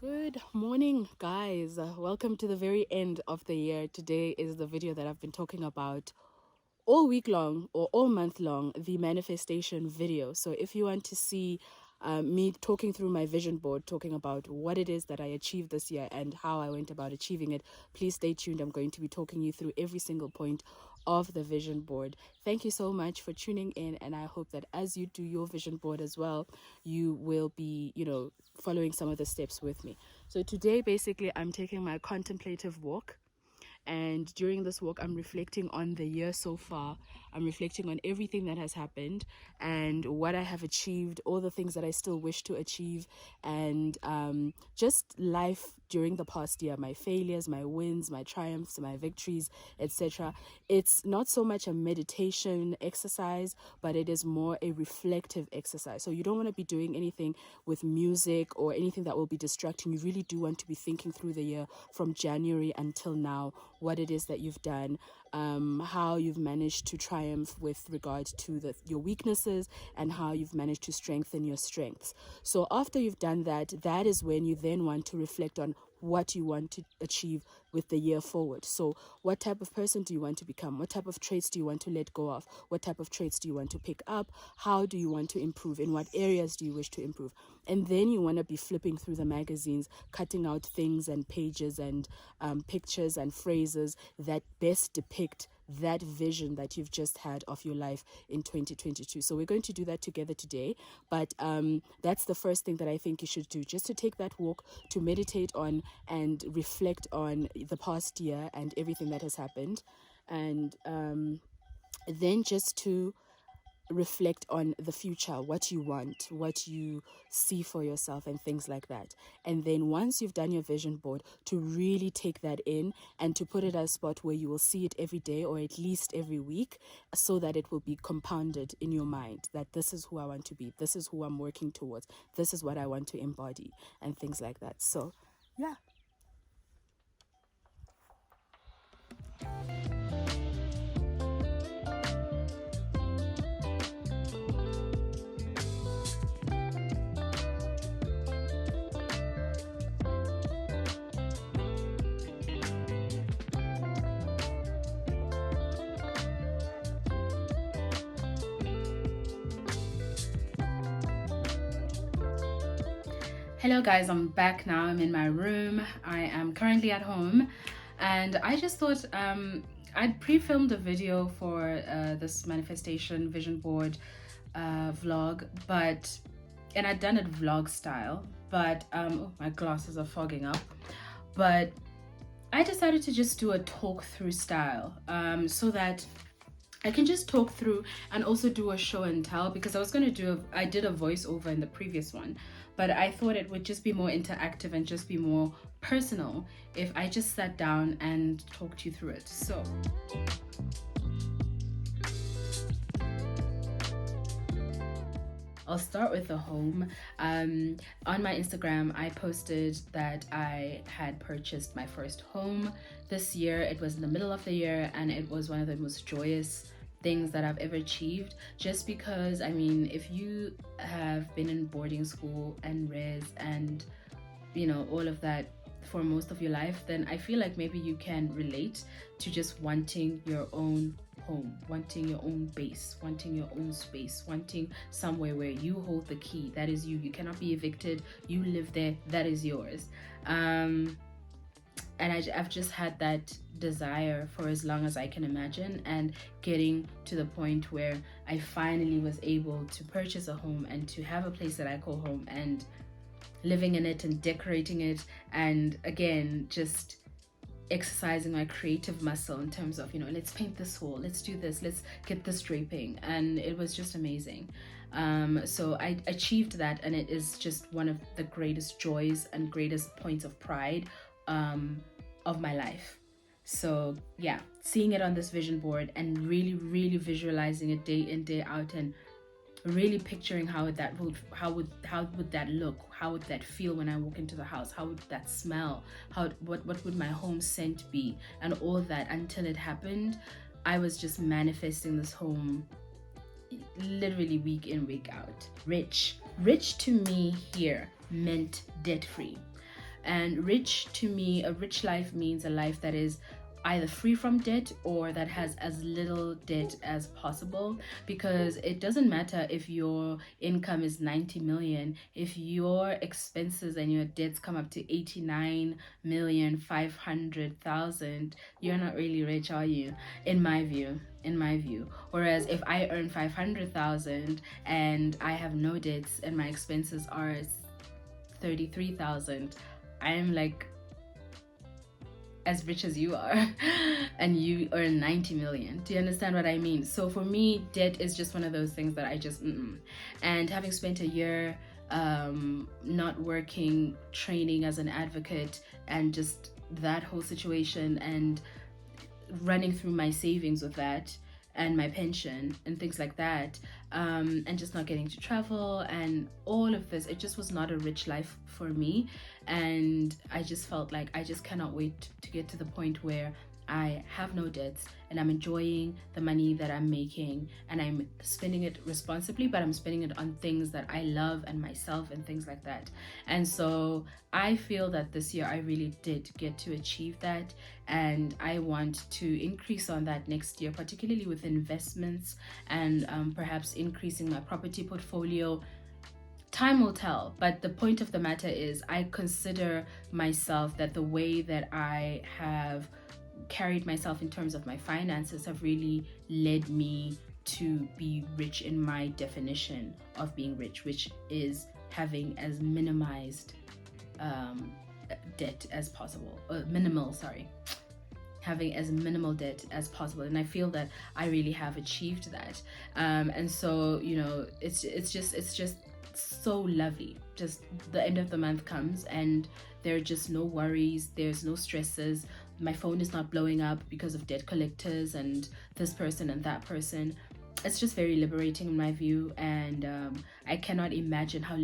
Good morning, guys. Welcome to the very end of the year. Today is the video that I've been talking about all week long or all month long, the manifestation video. So if you want to see me talking through my vision board, talking about what it is that I achieved this year and how I went about achieving it, please stay tuned. I'm going to be talking you through every single point of the vision board. Thank you so much for tuning in, and I hope that as you do your vision board as well, you will be, following some of the steps with me. So today, basically, I'm taking my contemplative walk. And during this walk, I'm reflecting on the year so far. I'm reflecting on everything that has happened and what I have achieved, all the things that I still wish to achieve, and just life during the past year, my failures, my wins, my triumphs, my victories, etc. It's not so much a meditation exercise, but it is more a reflective exercise. So you don't want to be doing anything with music or anything that will be distracting. You really do want to be thinking through the year from January until now, what it is that you've done, how you've managed to triumph with regard to your weaknesses, and how you've managed to strengthen your strengths. So after you've done that, that is when you then want to reflect on what you want to achieve with the year forward. So what type of person do you want to become? What type of traits do you want to let go of? What type of traits do you want to pick up? How do you want to improve? In what areas do you wish to improve? And then you want to be flipping through the magazines, cutting out things and pages and pictures and phrases that best depict that vision that you've just had of your life in 2022. So we're going to do that together today, but that's the first thing that I think you should do, just to take that walk, to meditate on and reflect on the past year and everything that has happened, and then just to reflect on the future, what you want, what you see for yourself, and things like that. And then once you've done your vision board, to really take that in and to put it at a spot where you will see it every day or at least every week, so that it will be compounded in your mind that this is who I want to be, this is who I'm working towards, this is what I want to embody, and things like that. So yeah. Hello guys, I'm back now. I'm in my room. I am currently at home, and I just thought I'd pre-filmed a video for this manifestation vision board vlog, and I'd done it vlog style, but oh, my glasses are fogging up. But I decided to just do a talk through style, so that I can just talk through and also do a show and tell, because I did a voiceover in the previous one, but I thought it would just be more interactive and just be more personal if I just sat down and talked you through it. So I'll start with the home. On my Instagram, I posted that I had purchased my first home this year. It was in the middle of the year, and it was one of the most joyous things that I've ever achieved, just because, I mean, if you have been in boarding school and res and all of that for most of your life, then I feel like maybe you can relate to just wanting your own home, wanting your own base, wanting your own space, wanting somewhere where you hold the key. That is you cannot be evicted, you live there, that is yours. And I've just had that desire for as long as I can imagine, and getting to the point where I finally was able to purchase a home and to have a place that I call home, and living in it and decorating it, and again just exercising my creative muscle in terms of, let's paint this wall, let's do this, let's get this draping, and it was just amazing. So I achieved that, and it is just one of the greatest joys and greatest points of pride of my life. So yeah, seeing it on this vision board and really visualizing it day in, day out, and really picturing how would that look, how would that feel when I walk into the house, how would that smell, what would my home scent be, and all that. Until it happened, I was just manifesting this home literally week in, week out. Rich to me here meant debt free. And rich, to me, a rich life means a life that is either free from debt or that has as little debt as possible, because it doesn't matter if your income is 90 million, if your expenses and your debts come up to 89,500,000, you're not really rich, are you? In my view. Whereas if I earn 500,000 and I have no debts and my expenses are 33,000, I'm like as rich as you are and you earn 90 million. Do you understand what I mean? So for me, debt is just one of those things that I just and having spent a year not working, training as an advocate, and just that whole situation, and running through my savings with that and my pension and things like that, and just not getting to travel and all of this, it just was not a rich life for me. And I just felt like I just cannot wait to get to the point where I have no debts and I'm enjoying the money that I'm making and I'm spending it responsibly, but I'm spending it on things that I love and myself and things like that. And so I feel that this year I really did get to achieve that, and I want to increase on that next year, particularly with investments and perhaps increasing my property portfolio. Time will tell, but the point of the matter is I consider myself that the way that I have carried myself in terms of my finances have really led me to be rich in my definition of being rich, which is having as minimized debt as possible, having as minimal debt as possible. And I feel that I really have achieved that, and so, you know, it's just so lovely. Just the end of the month comes and there are just no worries, there's no stresses, my phone is not blowing up because of debt collectors and this person and that person. It's just very liberating in my view, and I cannot imagine how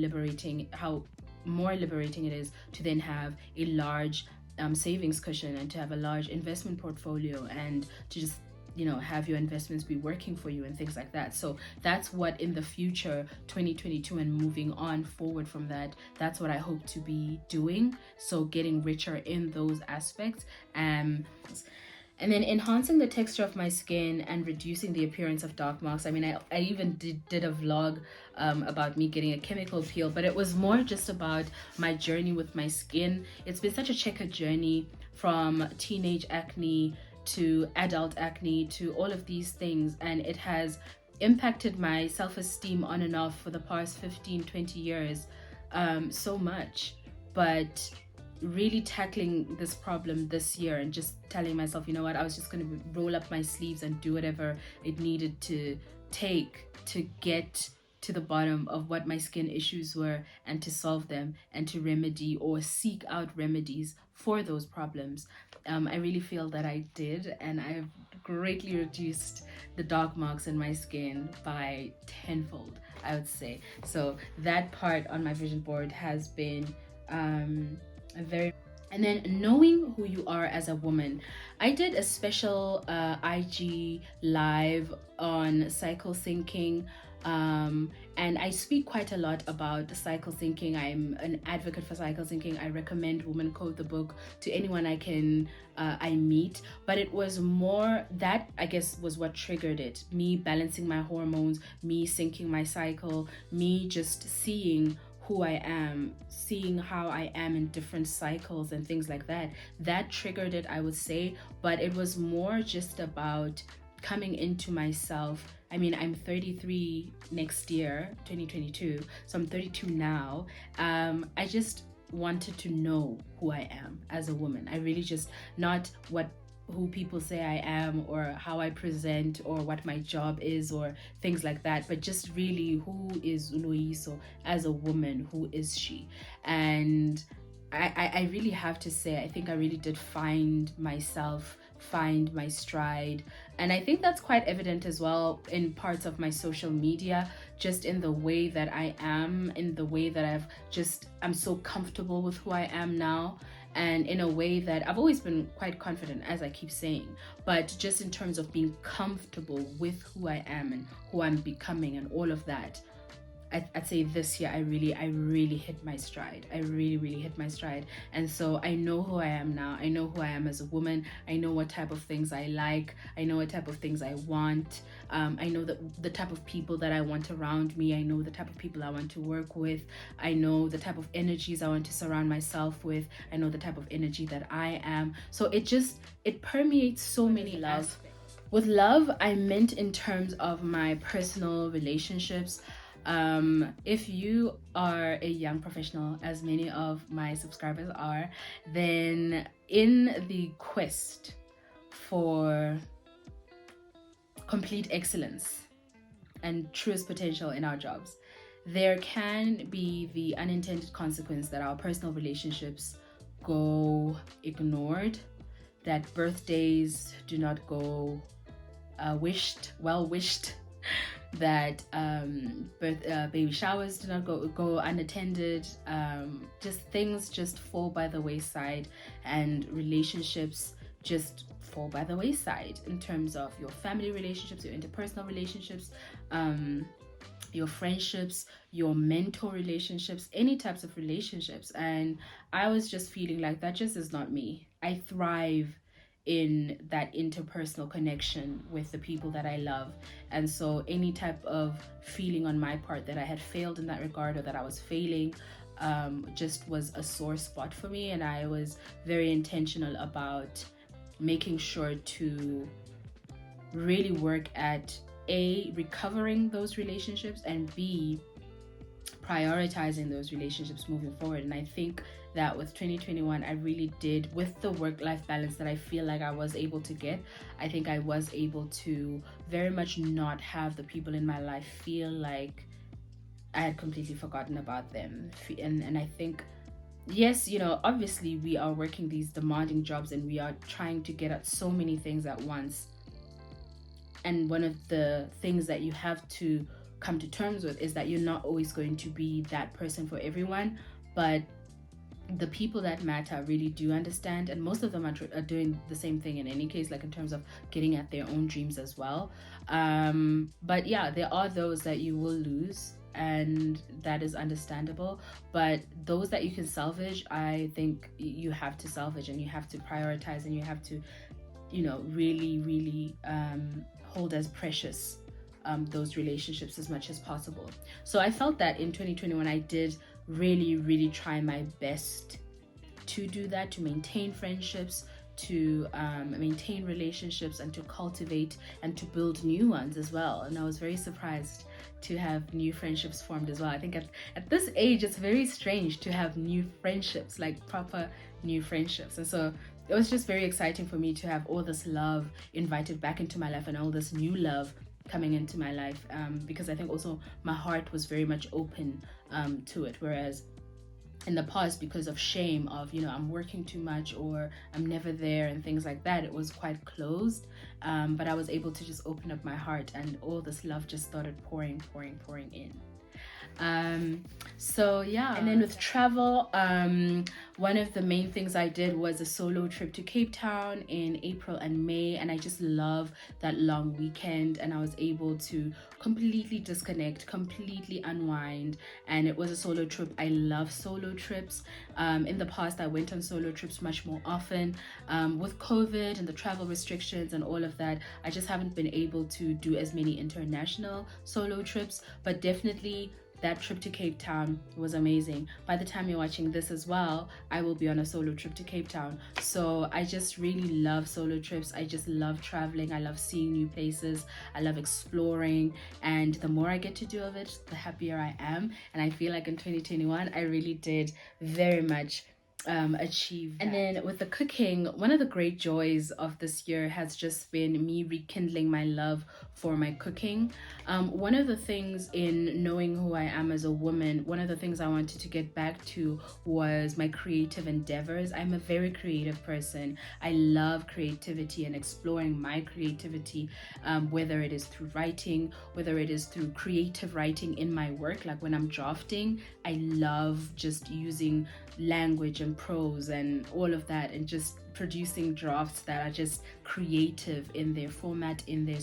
more liberating it is to then have a large savings cushion and to have a large investment portfolio and to just, you know, have your investments be working for you and things like that. So that's what in the future, 2022 and moving on forward from that, that's what I hope to be doing. So getting richer in those aspects, and then enhancing the texture of my skin and reducing the appearance of dark marks. I mean, I even did a vlog about me getting a chemical peel, but it was more just about my journey with my skin. It's been such a checkered journey, from teenage acne to adult acne to all of these things, and it has impacted my self-esteem on and off for the past 15-20 years so much. But really tackling this problem this year and just telling myself, you know what, I was just going to roll up my sleeves and do whatever it needed to take to get to the bottom of what my skin issues were and to solve them and to remedy or seek out remedies for those problems. I really feel that I did, and I've greatly reduced the dark marks in my skin by tenfold, I would say. So that part on my vision board has been and then knowing who you are as a woman. I did a special IG live on cycle syncing, and I speak quite a lot about cycle syncing. I'm an advocate for cycle syncing. I recommend Woman Code the book to anyone I meet, but it was more that, I guess, was what triggered it. Me balancing my hormones, me syncing my cycle, me just seeing who I am, seeing how I am in different cycles and things like that. That triggered it, I would say, but it was more just about coming into myself. I mean, I'm 33 next year, 2022, so I'm 32 now. I just wanted to know who I am as a woman. I really just, not who people say I am or how I present or what my job is or things like that, but just really, who is Loyiso as a woman? Who is she? And I really have to say, I think I really did find myself, find my stride. And I think that's quite evident as well in parts of my social media, just in the way that I am, in the way that I'm so comfortable with who I am now. And in a way that I've always been quite confident, as I keep saying, but just in terms of being comfortable with who I am and who I'm becoming and all of that, I'd say this year I really hit my stride. I really hit my stride. And so I know who I am now. I know who I am as a woman. I know what type of things I like. I know what type of things I want. I know the type of people that I want around me. I know the type of people I want to work with. I know the type of energies I want to surround myself with. I know the type of energy that I am. So it permeates so many love. With love, I meant in terms of my personal relationships. If you are a young professional, as many of my subscribers are, then in the quest for complete excellence and truest potential in our jobs, there can be the unintended consequence that our personal relationships go ignored, that birthdays do not go well wished, that baby showers do not go unattended, just things just fall by the wayside, and relationships just fall by the wayside in terms of your family relationships, your interpersonal relationships, your friendships, your mentor relationships, any types of relationships. And I was just feeling like that just is not me. I thrive in that interpersonal connection with the people that I love. And so any type of feeling on my part that I had failed in that regard, or that I was failing, just was a sore spot for me. And I was very intentional about making sure to really work at A, recovering those relationships, and B, prioritizing those relationships moving forward. And I think that with 2021, I really did, with the work-life balance that I feel like I was able to get, I think I was able to very much not have the people in my life feel like I had completely forgotten about them. And I think, yes, you know, obviously we are working these demanding jobs and we are trying to get at so many things at once. And one of the things that you have to come to terms with is that you're not always going to be that person for everyone, but the people that matter really do understand, and most of them are doing the same thing in any case, like in terms of getting at their own dreams as well. But yeah, there are those that you will lose, and that is understandable. But those that you can salvage, I think you have to salvage, and you have to prioritize, and you have to, you know, really hold as precious those relationships as much as possible. So I felt that in 2021 I did really try my best to do that, to maintain friendships, to maintain relationships, and to cultivate and to build new ones as well. And I was very surprised to have new friendships formed as well. I think at this age it's very strange to have new friendships, like proper new friendships. And so it was just very exciting for me to have all this love invited back into my life, and all this new love coming into my life, because I think also my heart was very much open to it, whereas in the past, because of shame of, you know, I'm working too much or I'm never there and things like that, it was quite closed. But I was able to just open up my heart, and all this love just started pouring in. So yeah, and then with travel, one of the main things I did was a solo trip to Cape Town in April and May, and I just love that long weekend, and I was able to completely disconnect, completely unwind. And it was a solo trip. I love solo trips. In the past I went on solo trips much more often. With COVID and the travel restrictions and all of that, I just haven't been able to do as many international solo trips, but definitely that trip to Cape Town was amazing. By the time you're watching this as well, I will be on a solo trip to Cape Town. So I just really love solo trips. I just love traveling. I love seeing new places. I love exploring. And the more I get to do of it, the happier I am. And I feel like in 2021, I really did very much achieve that. And then with the cooking, one of the great joys of this year has just been me rekindling my love for my cooking. One of the things in knowing who I am as a woman, one of the things I wanted to get back to was my creative endeavors. I'm a very creative person. I love creativity and exploring my creativity, whether it is through writing, whether it is through creative writing in my work, like when I'm drafting. I love just using language and and prose and all of that, and just producing drafts that are just creative in their format, in their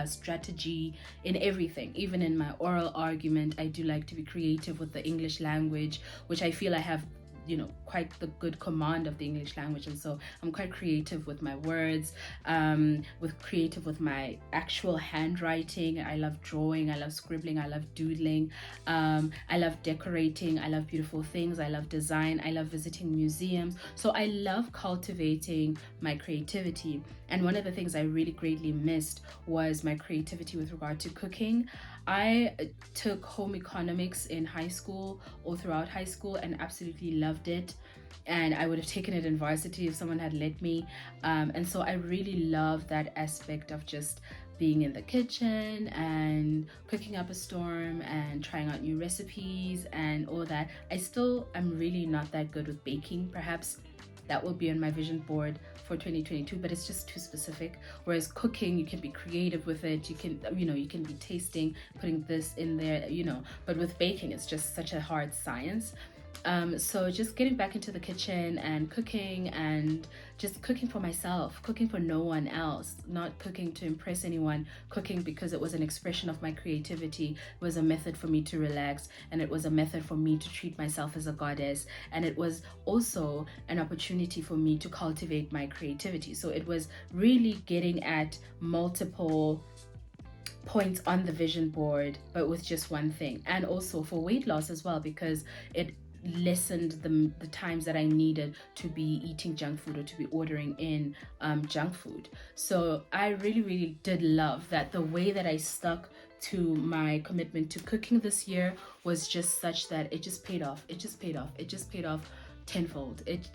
strategy, in everything. Even in my oral argument, I do like to be creative with the English language, which I feel I have, you know, quite the good command of the English language, and so I'm quite creative with my words, creative with my actual handwriting. I love drawing, I love scribbling, I love doodling, I love decorating, I love beautiful things, I love design, I love visiting museums. So I love cultivating my creativity. And one of the things I really greatly missed was my creativity with regard to cooking. I took home economics in high school, all throughout high school, and absolutely loved it. And I would have taken it in varsity if someone had let me. And so I really love that aspect of just being in the kitchen and cooking up a storm and trying out new recipes and all that. I still am really not that good with baking. Perhaps that will be on my vision board for 2022, but it's just too specific. Whereas cooking, you can be creative with it. You can, you can be tasting, putting this in there, but with baking, it's just such a hard science. So just getting back into the kitchen and cooking, and just cooking for myself, cooking for no one else, not cooking to impress anyone, cooking because it was an expression of my creativity. It was a method for me to relax, and it was a method for me to treat myself as a goddess, and it was also an opportunity for me to cultivate my creativity. So it was really getting at multiple points on the vision board, but with just one thing. And also for weight loss as well, because it lessened the times that I needed to be eating junk food or to be ordering in junk food. So I really did love that the way that I stuck to my commitment to cooking this year was just such that it just paid off. It just paid off tenfold. It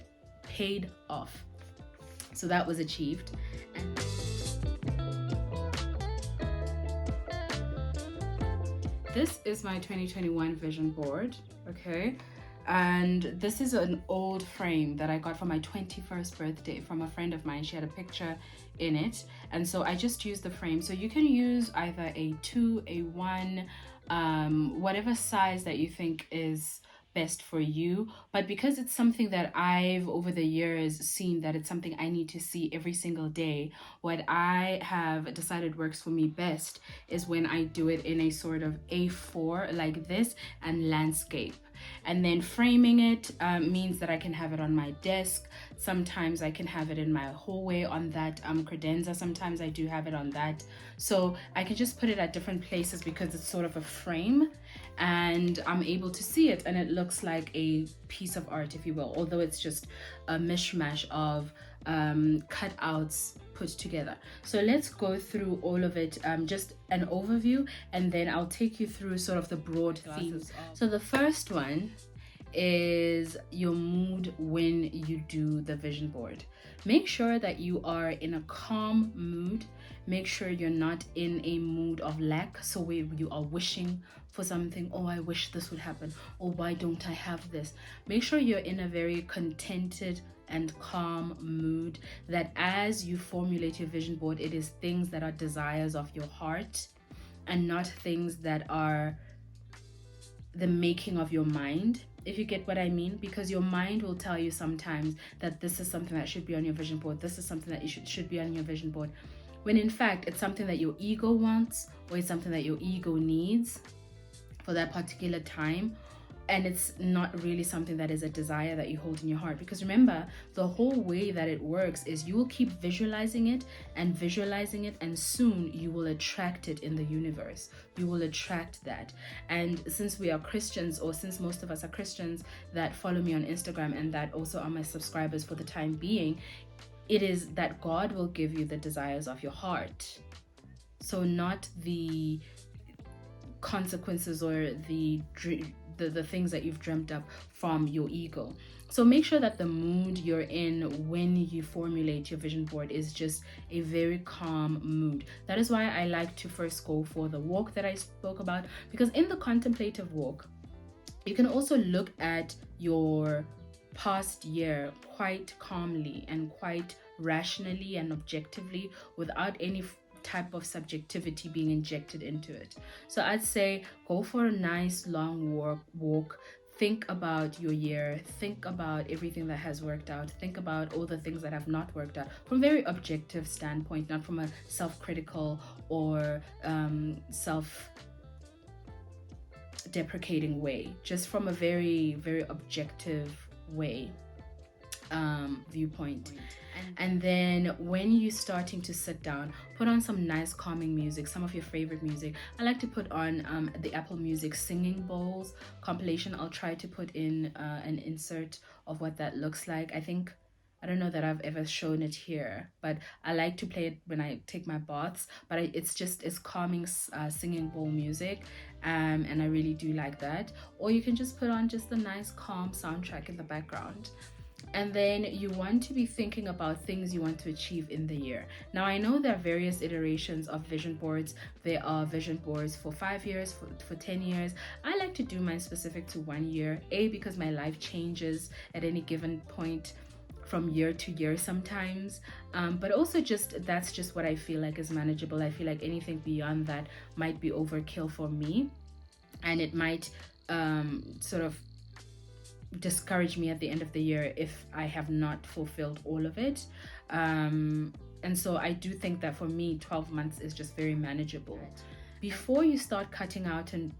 paid off. So that was achieved. And this is my 2021 vision board, okay? And this is an old frame that I got for my 21st birthday from a friend of mine. She had a picture in it, and so I just used the frame. So you can use either a 2, a 1, whatever size that you think is best for you. But because it's something that I've over the years seen that it's something I need to see every single day, what I have decided works for me best is when I do it in a sort of A4 like this and landscape. And then framing it means that I can have it on my desk. Sometimes I can have it in my hallway on that credenza. Sometimes I do have it on that. So I can just put it at different places because it's sort of a frame, and I'm able to see it, and it looks like a piece of art, if you will, although it's just a mishmash of cutouts put together. So let's go through all of it, just an overview, and then I'll take you through sort of the broad themes. So the first one is your mood when you do the vision board. Make sure that you are in a calm mood. Make sure you're not in a mood of lack, so where you are wishing for something. Oh, I wish this would happen. Or why don't I have this? Make sure you're in a very contented and calm mood, that as you formulate your vision board, it is things that are desires of your heart and not things that are the making of your mind, if you get what I mean. Because your mind will tell you sometimes that this is something that should be on your vision board, this is something that you should be on your vision board, when in fact it's something that your ego wants, or it's something that your ego needs for that particular time. And it's not really something that is a desire that you hold in your heart. Because remember, the whole way that it works is you will keep visualizing it, and soon you will attract it in the universe. You will attract that. And since we are Christians, or since most of us are Christians that follow me on Instagram and that also are my subscribers for the time being, it is that God will give you the desires of your heart. So not the consequences or the things that you've dreamt up from your ego. So make sure that the mood you're in when you formulate your vision board is just a very calm mood. That is why I like to first go for the walk that I spoke about, because in the contemplative walk, you can also look at your past year quite calmly and quite rationally and objectively, without any type of subjectivity being injected into it. So I'd say go for a nice long walk, think about your year, think about everything that has worked out, think about all the things that have not worked out from a very objective standpoint, not from a self-critical or self-deprecating way, just from a very, very objective way, viewpoint. And then when you're starting to sit down, put on some nice calming music, some of your favorite music. I like to put on the Apple Music Singing Bowls compilation. I'll try to put in an insert of what that looks like. I don't know that I've ever shown it here, but I like to play it when I take my baths. But it's calming singing bowl music, and I really do like that. Or you can just put on just a nice calm soundtrack in the background. And then you want to be thinking about things you want to achieve in the year. Now, I know there are various iterations of vision boards. There are vision boards for 5 years, for 10 years. I like to do mine specific to 1 year, because my life changes at any given point from year to year sometimes, but also that's just what I feel like is manageable. I feel like anything beyond that might be overkill for me, and it might sort of discourage me at the end of the year if I have not fulfilled all of it. And so I do think that for me 12 months is just very manageable. Before you start cutting out and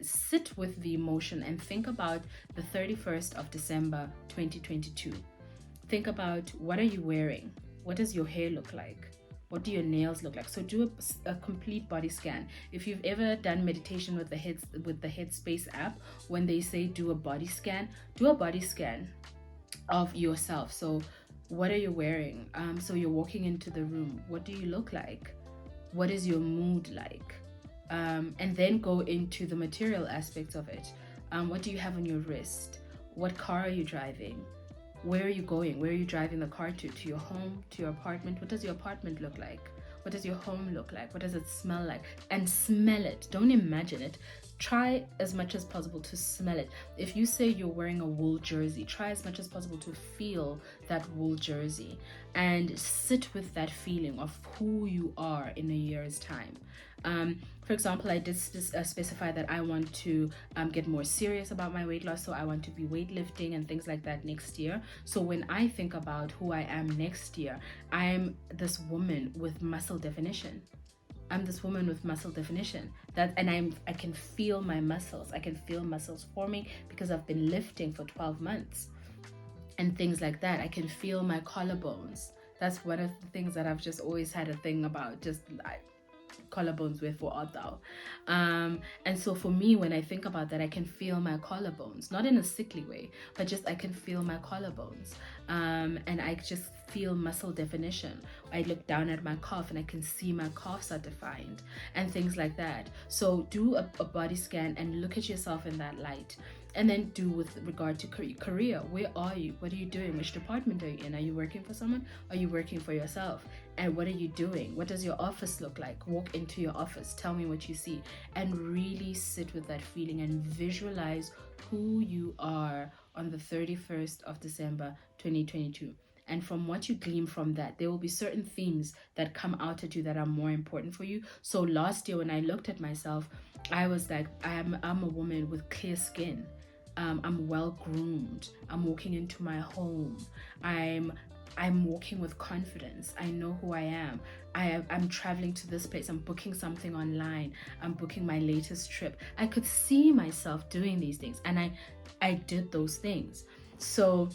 sit with the emotion and think about the 31st of December 2022. Think about, what are you wearing? What does your hair look like? What do your nails look like? So do a complete body scan. If you've ever done meditation with the Headspace app, when they say do a body scan of yourself. So what are you wearing? So you're walking into the room. What do you look like? What is your mood like? And then go into the material aspects of it. What do you have on your wrist? What car are you driving? Where are you going? Where are you driving the car to? To your home? To your apartment? What does your apartment look like? What does your home look like? What does it smell like? And smell it. Don't imagine it. Try as much as possible to smell it. If you say you're wearing a wool jersey, try as much as possible to feel that wool jersey and sit with that feeling of who you are in a year's time. For example, I did specify that I want to get more serious about my weight loss, so I want to be weightlifting and things like that next year. So when I think about who I am next year, I'm this woman with muscle definition. I'm this woman with muscle definition. I can feel my muscles. I can feel muscles forming because I've been lifting for 12 months and things like that. I can feel my collarbones. That's one of the things that I've just always had a thing about, just like collarbones, wherefore art thou. And so for me, when I think about that, I can feel my collarbones, not in a sickly way, but just I can feel my collarbones. And I just feel muscle definition. I look down at my calf and I can see my calves are defined and things like that. So do a body scan and look at yourself in that light. And then do with regard to career. Where are you? What are you doing? Which department are you in? Are you working for someone? Are you working for yourself? And what are you doing? What does your office look like? Walk into your office. Tell me what you see. And really sit with that feeling and visualize who you are on the 31st of December 2022. And from what you glean from that, there will be certain themes that come out at you that are more important for you. So last year when I looked at myself, I was like, I'm a woman with clear skin. I'm well groomed. I'm walking into my home. I'm walking with confidence. I know who I am. I'm traveling to this place. I'm booking something online. I'm booking my latest trip. I could see myself doing these things, and I did those things. So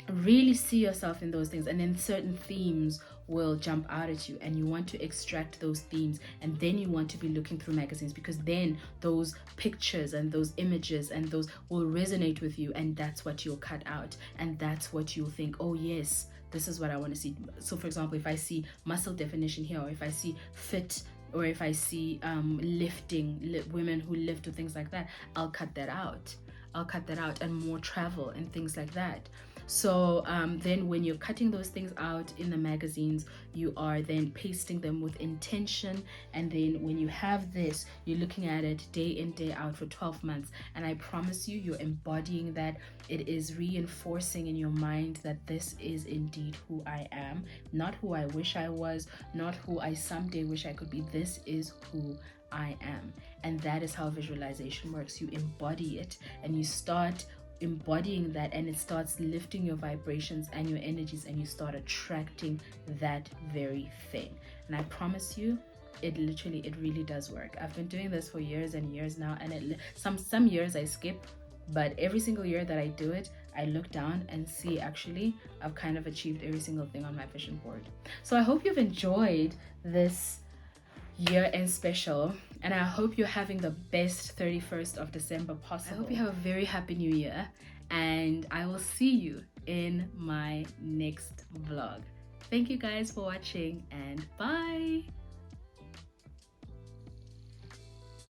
really see yourself in those things, and then certain themes will jump out at you, and you want to extract those themes, and then you want to be looking through magazines, because then those pictures and those images and those will resonate with you, and that's what you'll cut out, and that's what you'll think, oh yes, this is what I want to see. So for example, if I see muscle definition here, or if I see fit, or if I see lifting, women who lift or things like that, I'll cut that out, and more travel and things like that. So then when you're cutting those things out in the magazines, you are then pasting them with intention. And then when you have this, you're looking at it day in, day out for 12 months. And I promise you, you're embodying that. It is reinforcing in your mind that this is indeed who I am, not who I wish I was, not who I someday wish I could be. This is who I am. And that is how visualization works. You embody it, and you start embodying that, and it starts lifting your vibrations and your energies, and you start attracting that very thing. And I promise you, it really does work. I've been doing this for years and years now, and some years I skip, but every single year that I do it, I look down and see, actually, I've kind of achieved every single thing on my vision board. So I hope you've enjoyed this year-end special, and I hope you're having the best 31st of December possible. I hope you have a very happy new year, and I will see you in my next vlog. Thank you guys for watching, and bye.